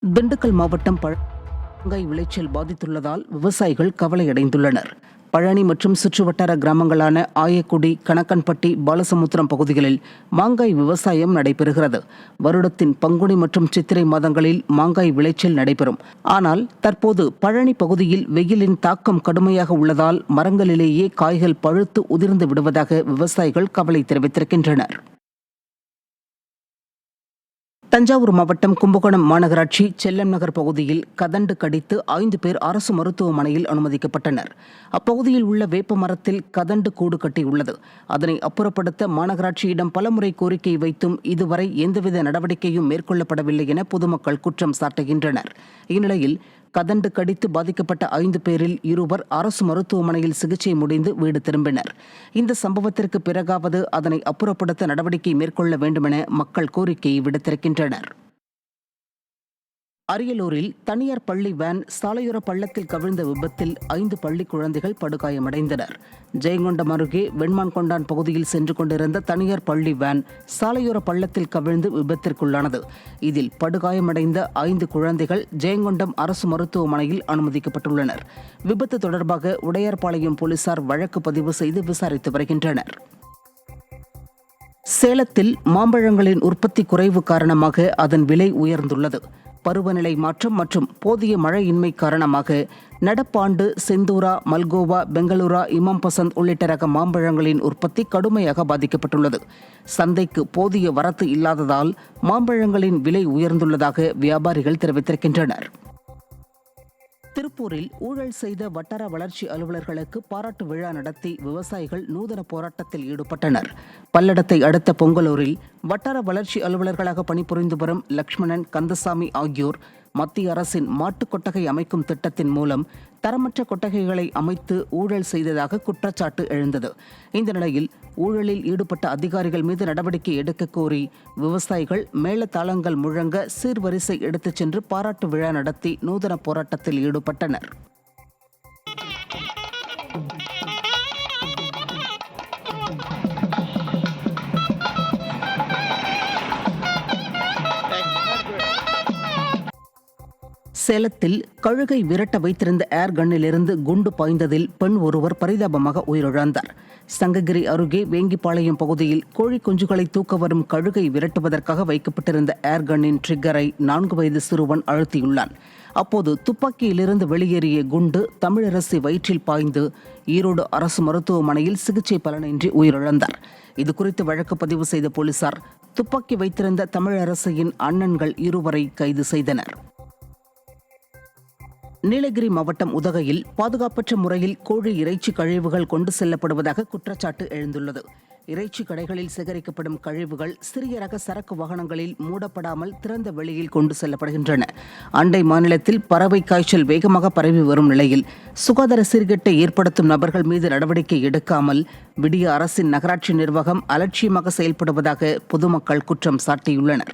திண்டுக்கல் மாவட்டம் மாங்காய் விளைச்சல் பாதித்துள்ளதால் விவசாயிகள் கவலையடைந்துள்ளனர். பழனி மற்றும் சுற்றுவட்டார கிராமங்களான ஆயக்குடி, கணக்கன்பட்டி, பாலசமுத்திரம் பகுதிகளில் மாங்காய் விவசாயம் நடைபெறுகிறது. வருடத்தின் பங்குனி மற்றும் சித்திரை மாதங்களில் மாங்காய் விளைச்சல் நடைபெறும். ஆனால் தற்போது பழனி பகுதியில் வெயிலின் தாக்கம் கடுமையாக உள்ளதால் மரங்களிலேயே காய்கள் பழுத்து உதிர்ந்து விடுவதாக விவசாயிகள் கவலை தெரிவித்திருக்கின்றனர். தஞ்சாவூர் மாவட்டம் கும்பகோணம் மாநகராட்சி செல்லம் நகர் பகுதியில் கதண்டு கடித்து 5 பேர் அரசு மருத்துவமனையில் அனுமதிக்கப்பட்டனர். அப்பகுதியில் உள்ள வேப்ப மரத்தில் கதண்டு கூடு கட்டியுள்ளது. அதனை அப்புறப்படுத்த மாநகராட்சியிடம் பலமுறை கோரிக்கை வைத்தும் இதுவரை எந்தவித நடவடிக்கையும் மேற்கொள்ளப்படவில்லை என பொதுமக்கள் குற்றம் சாட்டுகின்றனர். இந்நிலையில் கதண்டு கடித்து பாதிக்கப்பட்ட 5 பேரில் 2 அரசு மருத்துவமனையில் சிகிச்சை முடிந்து வீடு திரும்பினர். இந்த சம்பவத்திற்கு பிறகாவது அதனை அப்புறப்படுத்த நடவடிக்கை மேற்கொள்ள வேண்டுமென மக்கள் கோரிக்கை விடுத்திருக்கின்றனர். அரியலூரில் தனியார் பள்ளி வேன் சாலையோர பள்ளத்தில் கவிழ்ந்த விபத்தில் 5 பள்ளி குழந்தைகள் படுகாயமடைந்தனர். ஜெயங்கொண்டம் அருகே வெண்மான்கொண்டான் பகுதியில் சென்று கொண்டிருந்த தனியார் பள்ளி வேன் சாலையோர பள்ளத்தில் கவிழ்ந்து விபத்திற்குள்ளானது. இதில் படுகாயமடைந்த 5 குழந்தைகள் ஜெயங்கொண்டம் அரசு மருத்துவமனையில் அனுமதிக்கப்பட்டுள்ளனர். விபத்து தொடர்பாக உடையார்பாளையம் போலீசார் வழக்கு பதிவு செய்து விசாரித்து வருகின்றனர். சேலத்தில் மாம்பழங்களின் உற்பத்தி குறைவு காரணமாக அதன் விலை உயர்ந்துள்ளது. பருவநிலை மாற்றம் மற்றும் போதிய மழையின்மை காரணமாக நடப்பாண்டு செந்தூரா, மல்கோவா, பெங்களூரா, இமாம் பசந்த் உள்ளிட்ட ரக மாம்பழங்களின் உற்பத்தி கடுமையாக பாதிக்கப்பட்டுள்ளது. சந்தைக்கு போதிய வரத்து இல்லாததால் மாம்பழங்களின் விலை உயர்ந்துள்ளதாக வியாபாரிகள் தெரிவித்திருக்கின்றனர். திருப்பூரில் ஊழல் செய்த வட்டார வளர்ச்சி அலுவலர்களுக்கு பாராட்டு விழா நடத்தி விவசாயிகள் நூதன போராட்டத்தில் ஈடுபட்டனர். பல்லடத்தை அடுத்த பொங்கலூரில் வட்டார வளர்ச்சி அலுவலர்களாக பணிபுரிந்து வரும் லட்சுமணன், கந்தசாமி ஆகியோர் மத்திய அரசின் மாட்டுக் கொட்டகை அமைக்கும் திட்டத்தின் மூலம் தரமற்ற கொட்டகைகளை அமைத்து ஊழல் செய்ததாக குற்றச்சாட்டு எழுந்தது. இந்த நிலையில் ஊழலில் ஈடுபட்ட அதிகாரிகள் மீது நடவடிக்கை எடுக்க கோரி விவசாயிகள் மேளதாளங்கள் முழங்க சீர்வரிசை எடுத்துச் சென்று பாராட்டு விழா நடத்தி நூதன போராட்டத்தில் ஈடுபட்டனர். சேலத்தில் கழுகை விரட்ட வைத்திருந்த ஏர் கன்னிலிருந்து குண்டு பாய்ந்ததில் பெண் ஒருவர் பரிதாபமாக உயிரிழந்தார். சங்ககிரி அருகே வேங்கிப்பாளையம் பகுதியில் கோழி குஞ்சுகளை தூக்க வரும் கழுகை விரட்டுவதற்காக வைக்கப்பட்டிருந்த ஏர் கன்னின் ட்ரிக்கரை 4 வயது சிறுவன் அழுத்தியுள்ளான். அப்போது துப்பாக்கியிலிருந்து வெளியேறிய குண்டு தமிழரசி வயிற்றில் பாய்ந்து ஈரோடு அரசு மருத்துவமனையில் சிகிச்சை பலனின்றி உயிரிழந்தார். இதுகுறித்து வழக்கு பதிவு செய்த போலீசார் துப்பாக்கி வைத்திருந்த தமிழரசியின் அண்ணன்கள் 2 கைது செய்தனர். நீலகிரி மாவட்டம் உதகையில் பாதுகாப்பற்ற முறையில் கோழி இறைச்சி கழிவுகள் கொண்டு செல்லப்படுவதாக குற்றச்சாட்டு எழுந்துள்ளது. இறைச்சி கடைகளில் சேகரிக்கப்படும் கழிவுகள் சிறிய ரக சரக்கு வாகனங்களில் மூடப்படாமல் திறந்த வெளியில் கொண்டு செல்லப்படுகின்றன. அண்டை மாநிலத்தில் பறவை காய்ச்சல் வேகமாக பரவி வரும் நிலையில் சுகாதார சீர்கேட்டை ஏற்படுத்தும் நபர்கள் மீது நடவடிக்கை எடுக்காமல் விடிய அரசின் நகராட்சி நிர்வாகம் அலட்சியமாக செயல்படுவதாக பொதுமக்கள் குற்றம் சாட்டியுள்ளனர்.